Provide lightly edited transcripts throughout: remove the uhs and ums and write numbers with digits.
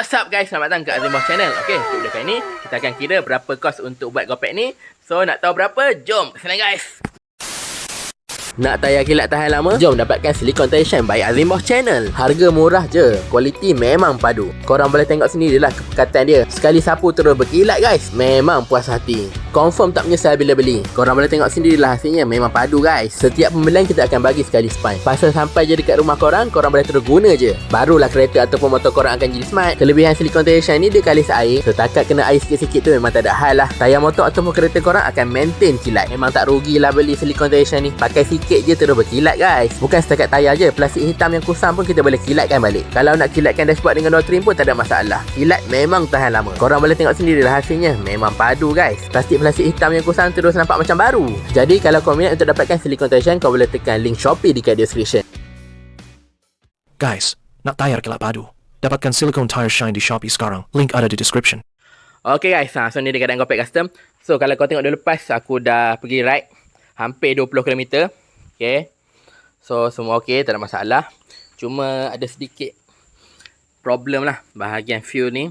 What's up guys, selamat datang ke Azim Boss Channel. Okay, untuk video kali ni kita akan kira berapa kos untuk buat GoPack ni. So nak tahu berapa? Jom ke sana guys. Nak tayar kilat tahan lama? Jom dapatkan Silicon Tire Shine by Azim Boss Channel. Harga murah je, kualiti memang padu. Korang boleh tengok sendirilah kepekatan dia. Sekali sapu terus berkilat guys, memang puas hati. Confirm tak menyesal bila beli. Korang boleh tengok sendirilah hasilnya, memang padu guys. Setiap pembelian kita akan bagi sekali spine. Pasal sampai je dekat rumah korang, korang boleh terus guna je. Barulah kereta ataupun motor korang akan jadi smart. Kelebihan Silicon Tire Shine ni dia kalis air. Setakat kena air sikit-sikit tu memang tak ada hal lah. Tayar motor ataupun kereta korang akan maintain kilat. Memang tak rugilah beli Silicon Tire Shine ni. Pakai sikit je terus berkilat guys. Bukan setakat tayar je, plastik hitam yang kusam pun kita boleh kilatkan balik. Kalau nak kilatkan dashboard dengan door trim pun tak ada masalah. Kilat memang tahan lama. Korang boleh tengok sendirilah hasilnya, memang padu guys. Plastik hitam yang kusam terus nampak macam baru. Jadi kalau kau minat untuk dapatkan Silicon Tire Shine, kau boleh tekan link Shopee dekat description. Guys, nak tayar kilat padu? Dapatkan Silicon Tire Shine di Shopee sekarang. Link ada di description. Okay guys, so ni dekat GoPack Custom. So kalau kau tengok dulu lepas, aku dah pergi ride hampir 20 km. Okay, so semua okay, tak ada masalah. Cuma ada sedikit problem lah bahagian fuel ni.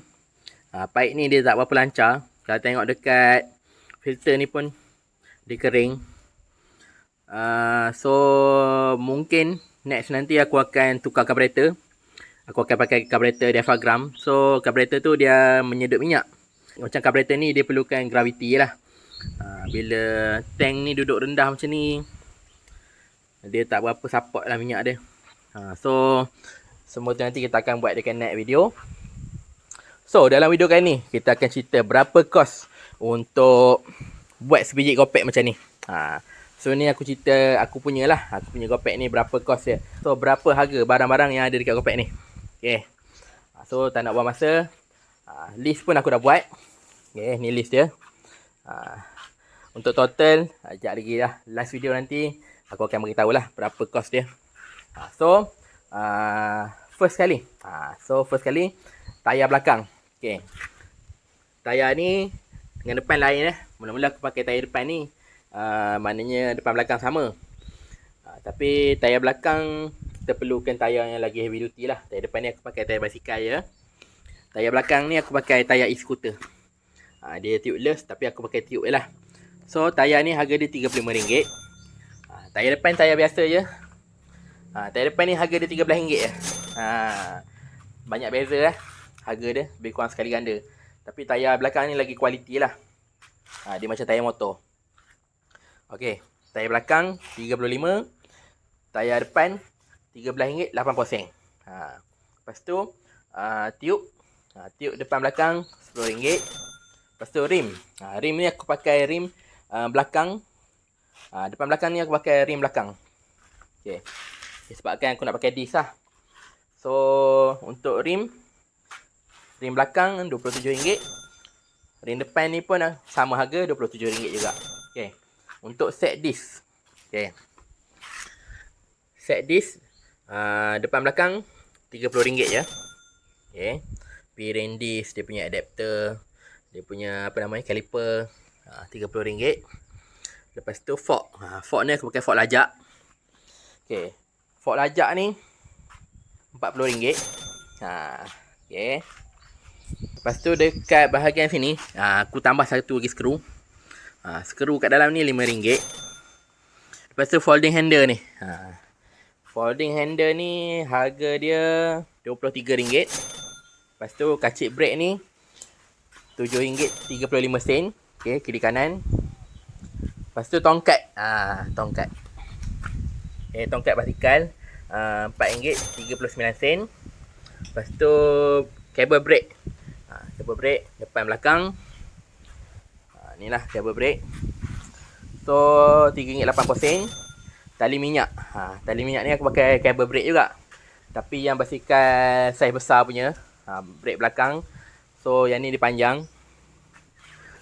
Pipe ni dia tak berapa lancar. Kalau tengok dekat filter ni pun dia kering. So mungkin next nanti aku akan tukar carburetor. Aku akan pakai carburetor diaphragm. So carburetor tu dia menyedut minyak. Macam carburetor ni dia perlukan gravity lah. Bila tank ni duduk rendah macam ni, dia tak berapa support lah minyak dia. So semua tu nanti kita akan buat dekat next video. So dalam video kali ni kita akan cerita berapa kos untuk buat sebiji GoPack macam ni. So ni aku cerita aku punya lah. Aku punya GoPack ni berapa kos dia. So berapa harga barang-barang yang ada dekat GoPack ni. Okay, so tak nak buang masa. List pun aku dah buat. Okay, ni list dia. Untuk total, sekejap lagi lah. Last video nanti aku akan beritahu lah berapa kos dia. So first kali. First kali tayar belakang. Okay, tayar ni dengan depan lain. Mula-mula aku pakai tayar depan ni, maknanya depan belakang sama. Tapi tayar belakang kita perlukan tayar yang lagi heavy duty lah. Tayar depan ni aku pakai tayar basikal je. Tayar belakang ni aku pakai tayar e-scooter. Dia tubeless tapi aku pakai tube je lah. So tayar ni harga dia RM35. Tayar depan tayar biasa je. Tayar depan ni harga dia RM13 je. Banyak beza lah harga dia, lebih kurang sekali ganda. Tapi tayar belakang ni lagi kualiti lah. Dia macam tayar motor. Ok, tayar belakang RM35. Tayar depan RM13.80. Lepas tu tube. Tube depan belakang RM10. Lepas tu rim. Rim ni aku pakai rim belakang. Depan belakang ni aku pakai rim belakang. Okay, sebabkan aku nak pakai disc lah. So untuk rim belakang RM27. Rim depan ni pun sama harga RM27 juga. Okay, untuk set disc. Okay, set disc depan belakang RM30 je. Okay, P-ring disc, dia punya adapter, dia punya apa namanya, caliper, RM30. Lepas tu fork. Fork ni aku pakai fork lajak. Okay, fork lajak ni RM40. Okay. Lepas tu dekat bahagian sini, aku tambah satu lagi skru. Skru kat dalam ni RM5. Lepas tu folding handle ni. Folding handle ni harga dia RM23. Lepas tu kacip brake ni RM7.35. Okay, kiri kanan. Lepas tu tongkat. Tongkat. Okay, tongkat basikal RM4.39. Lepas tu kabel brake. Kabel brake depan belakang. Ni lah kabel brake. So RM3.80. Tali minyak. Tali minyak ni aku pakai kabel brake juga. Tapi yang basikal saiz besar punya, brake belakang. So yang ni dia panjang.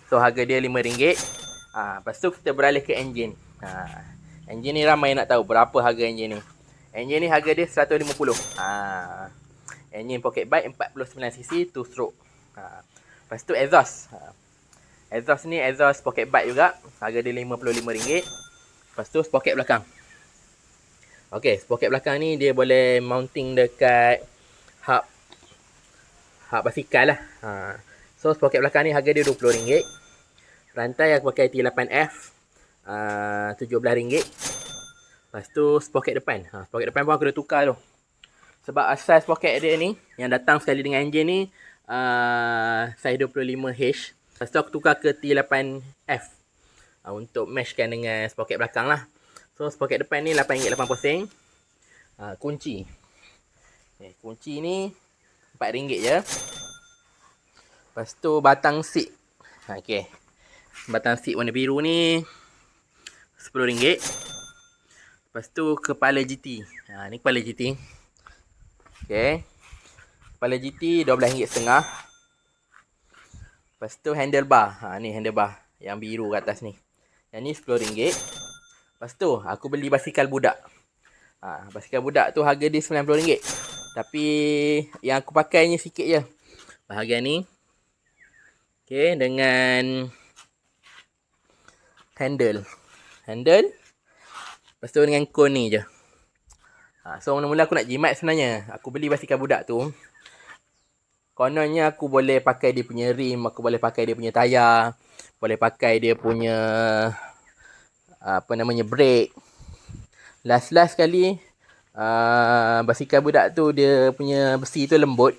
So harga dia RM5. Lepas tu kita beralih ke enjin. Enjin ni ramai nak tahu berapa harga enjin ni. Enjin ni harga dia RM150. Enjin pocket bike 49cc 2 stroke. Lepas tu exhaust. Exhaust ni exhaust pocket bike juga. Harga dia RM55. Lepas tu sprocket belakang. Ok, sprocket belakang ni dia boleh mounting dekat hub hak basikal lah. So sprocket belakang ni harga dia RM20. Rantai aku pakai T8F, RM17. Lepas tu sprocket depan. Sprocket depan pun aku dah tukar tu. Sebab asal sprocket dia ni yang datang sekali dengan enjin ni size 25H. Lepas tu aku tukar ke T8F untuk matchkan dengan sprocket belakang lah. So sprocket depan ni RM8.80. Kunci. Kunci ni RM4 je. Lepas tu batang seat. Okay. Batang seat warna biru ni RM10. Lepas tu kepala GT. Ni kepala GT. Okay. Kepala GT RM12.50. Lepas tu handlebar. Ni handlebar yang biru kat atas ni. Yang ni RM10. Lepas tu aku beli basikal budak. Basikal budak tu harga dia RM90. Tapi yang aku pakainya sikit je. Bahagian ni. Okay, dengan handle. Lepas tu dengan kon ni je. So mula-mula aku nak jimat sebenarnya. Aku beli basikal budak tu. Kononnya aku boleh pakai dia punya rim, aku boleh pakai dia punya tayar, boleh pakai dia punya brake. Last sekali basikal budak tu dia punya besi tu lembut.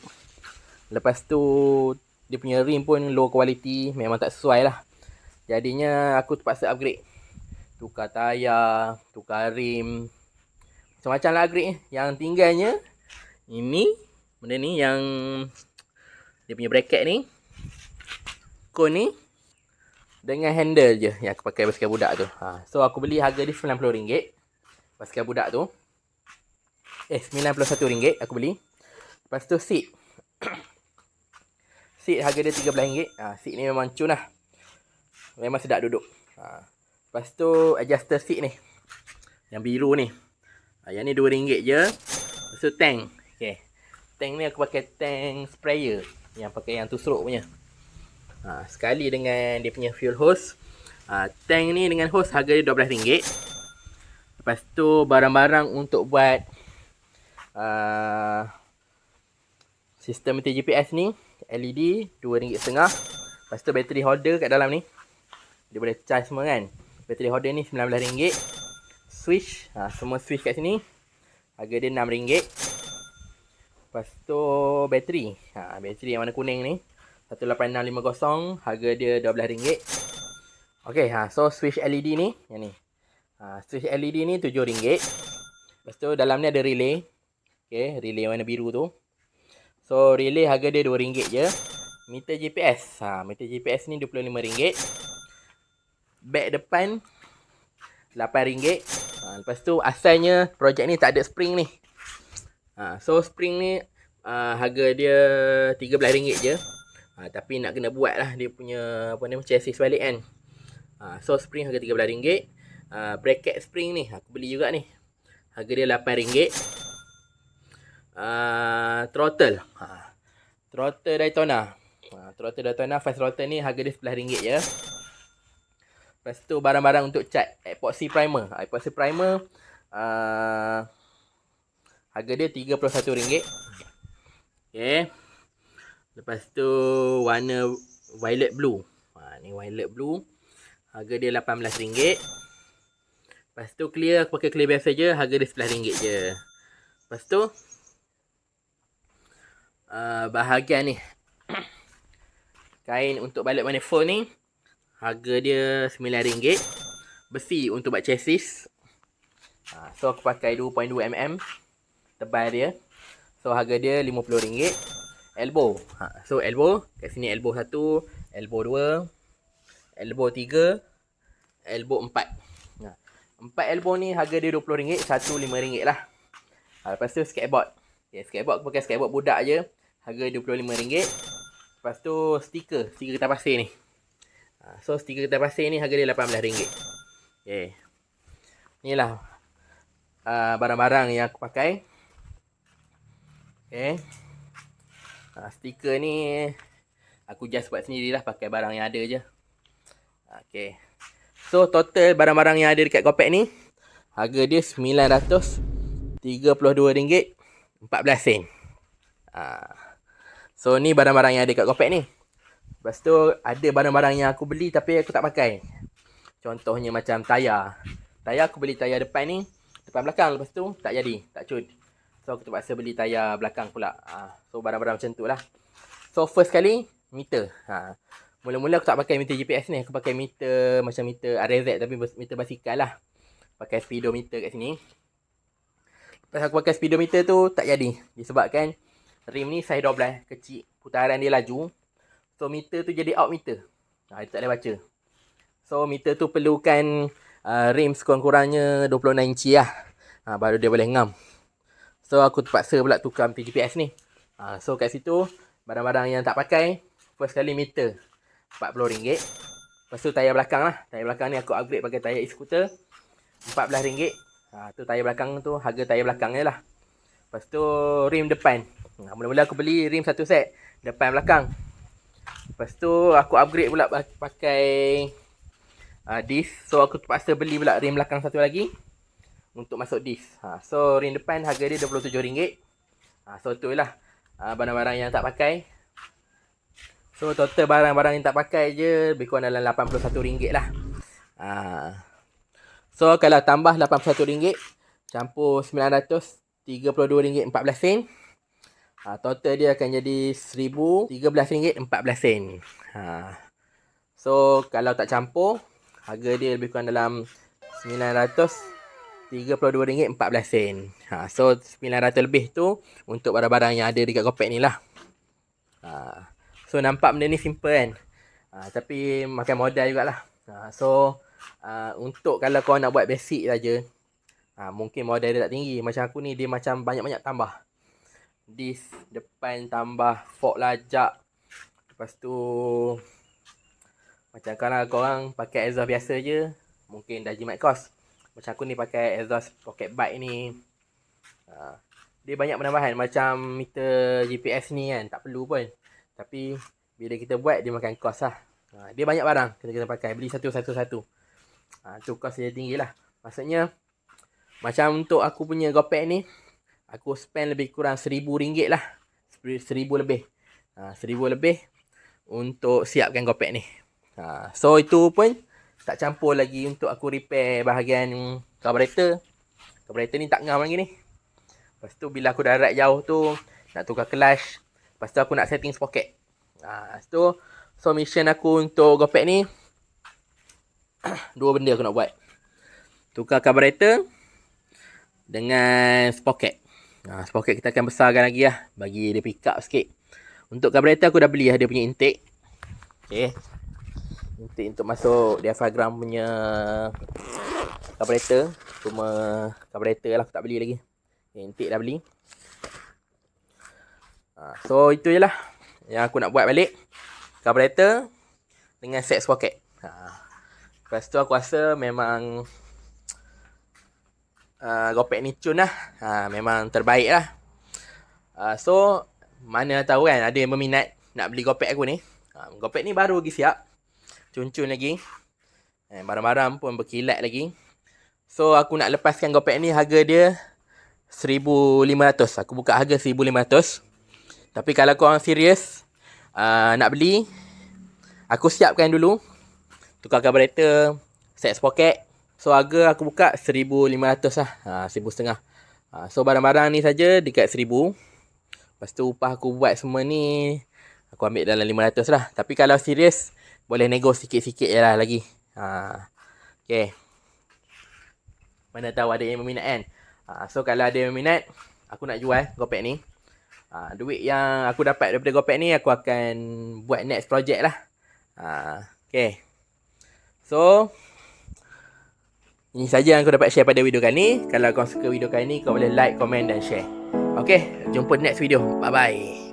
Lepas tu dia punya rim pun low quality, memang tak sesuai lah. Jadinya aku terpaksa upgrade. Tukar tayar, tukar rim, macam-macam lah upgrade. Yang tinggalnya ini, benda ni yang dia punya bracket ni, kon ni, dengan handle je yang aku pakai basikal budak tu. So aku beli harga dia RM90 basikal budak tu. RM91 aku beli. Lepas tu seat. Seat harga dia RM13. Seat ni memang cun lah. Memang sedap duduk. Lepas tu adjuster seat ni. Yang biru ni. Yang ni RM2 je. Lepas tu tank. Okay. Tank ni aku pakai tank sprayer. Yang pakai yang tusruk punya. Sekali dengan dia punya fuel hose. Tank ni dengan hose harga dia RM12. Lepas tu barang-barang untuk buat sistem meter GPS ni. LED RM2.50. Lepas tu battery holder kat dalam ni. Dia boleh charge semua kan. Battery holder ni RM19. Switch. Semua switch kat sini. Harga dia RM6. Lepas tu bateri. Bateri yang warna kuning ni 18650. Harga dia RM12. Okay, so switch LED ni, yang ni. Switch LED ni RM7. Lepas tu dalam ni ada relay. Okay, relay warna biru tu. So relay harga dia RM2 je. Meter GPS. Meter GPS ni RM25. Bag depan RM8. Lepas tu asalnya projek ni tak ada spring ni. So spring ni harga dia RM13 je. Tapi nak kena buat lah dia punya chassis balik kan. So spring harga RM13. Bracket spring ni aku beli juga ni. Harga dia RM8. Throttle. Throttle Daytona. Throttle Daytona fast throttle ni harga dia RM11 je. Lepas tu barang-barang untuk cat. Epoxy primer. Epoxy primer harga dia RM31. Okay. Lepas tu warna violet blue. Ni violet blue. Harga dia RM18. Lepas tu clear, aku pakai clear biasa je. Harga dia RM11 je. Lepas tu bahagian ni. Kain untuk balik manifold ni. Harga dia RM9. Besi untuk buat chassis. So aku pakai 2.2mm. Tebal dia. So harga dia RM50. Elbow. So elbow. Kat sini elbow 1. Elbow 2. Elbow 3. Elbow 4. 4 elbow ni harga dia RM20. Satu RM5 lah. Lepas tu skateboard. Okay, skateboard aku pakai skateboard budak je. Harga RM25. Lepas tu stiker. Stiker kertas pasir ni. So stiker kertas pasir ni harga dia RM18. Okay. Inilah barang-barang yang aku pakai. Okay. Stiker ni aku just buat sendirilah, pakai barang yang ada je. Okay. So total barang-barang yang ada dekat Gopek ni harga dia RM932.14. So ni barang-barang yang ada kat Gopek ni. Lepas tu ada barang-barang yang aku beli tapi aku tak pakai. Contohnya macam tayar. Tayar aku beli tayar depan ni, depan belakang. Lepas tu tak jadi, tak cud. So aku terpaksa beli tayar belakang pula. So barang-barang macam tu lah. So first kali meter. Mula-mula aku tak pakai meter GPS ni. Aku pakai meter macam meter RZ tapi meter basikal lah. Pakai speedometer kat sini. Lepas aku pakai speedometer tu tak jadi. Disebabkan rim ni saiz 12, kecil. Putaran dia laju. So meter tu jadi out meter. Dia tak boleh baca. So meter tu perlukan rim sekurang-kurangnya 26 inci lah. Baru dia boleh ngam. So aku terpaksa pula tukar meter GPS ni. So kat situ barang-barang yang tak pakai. First kali meter RM40. Lepas tu tayar belakang lah. Tayar belakang ni aku upgrade pakai tayar e-scooter RM14. Tu tayar belakang tu, harga tayar belakang je lah. Lepas tu rim depan. Mula-mula aku beli rim satu set, depan belakang. Lepas tu aku upgrade pula pakai disc. So aku terpaksa beli pula rim belakang satu lagi untuk masuk disc. So rim depan harga dia RM27. So tu lah barang-barang yang tak pakai. So total barang-barang yang tak pakai je lebih kurang dalam RM81 lah. So kalau tambah RM81 campur RM932.14, total dia akan jadi RM1,013.14. So kalau tak campur, harga dia lebih kurang dalam RM932.14. So RM900 lebih tu untuk barang-barang yang ada dekat Gopek ni lah. So nampak benda ni simple kan, tapi makan modal jugalah. So untuk kalau kau nak buat basic saja, mungkin modal dia tak tinggi. Macam aku ni, dia macam banyak-banyak tambah. Disc depan tambah fork lajak. Lepas tu macam kalau korang pakai exhaust biasa je, mungkin dah jimat kos. Macam aku ni pakai exhaust pocket bike ni, dia banyak penambahan. Macam meter GPS ni kan, tak perlu pun. Tapi bila kita buat, dia makan kos lah. Dia banyak barang kena pakai, beli satu-satu. Tu kos dia tinggi lah. Maksudnya macam untuk aku punya Gopek ni, aku spend lebih kurang RM1,000 lah. RM1,000 lebih. RM1,000 lebih untuk siapkan Gopek ni. So itu pun tak campur lagi untuk aku repair bahagian carburetor. Carburetor ni tak ngam lagi ni. Lepas tu bila aku dah ride jauh tu, nak tukar clutch. Lepas tu aku nak setting sprocket. So mission aku untuk Gopek ni, dua benda aku nak buat. Tukar carburetor dengan sprocket. Sprocket kita akan besarkan lagi lah, bagi dia pick up sikit. Untuk carburetor aku dah beli lah dia punya intake. Okay. Intake untuk masuk diaphragm punya carburetor. Cuma carburetor lah aku tak beli lagi. Intake dah beli. So itu je lah yang aku nak buat balik. Carburetor dengan set sprocket. Lepas tu aku rasa memang Gopek ni cun lah. Memang terbaik lah. So mana tahu kan ada yang berminat nak beli Gopek aku ni. Gopek ni baru lagi siap, cun-cun lagi, barang-barang pun berkilat lagi. So aku nak lepaskan Gopek ni, harga dia RM1,500. Aku buka harga RM1,500. Tapi kalau korang serius nak beli, aku siapkan dulu tukar carburetor, set sprocket. So harga aku buka RM1,500 lah, RM1,500. So barang-barang ni saja dekat RM1,000. Lepas tu upah aku buat semua ni, aku ambil dalam RM500 lah. Tapi kalau serius, boleh nego sikit-sikit je lah lagi. Okay. Mana tahu ada yang berminat kan. So kalau ada yang berminat, aku nak jual Gopek ni. Duit yang aku dapat daripada Gopek ni, aku akan buat next project lah. Okay. So ini saja yang aku dapat share pada video kali ni. Kalau kau suka video kali ni, kau boleh like, komen dan share. Okay, jumpa next video. Bye-bye.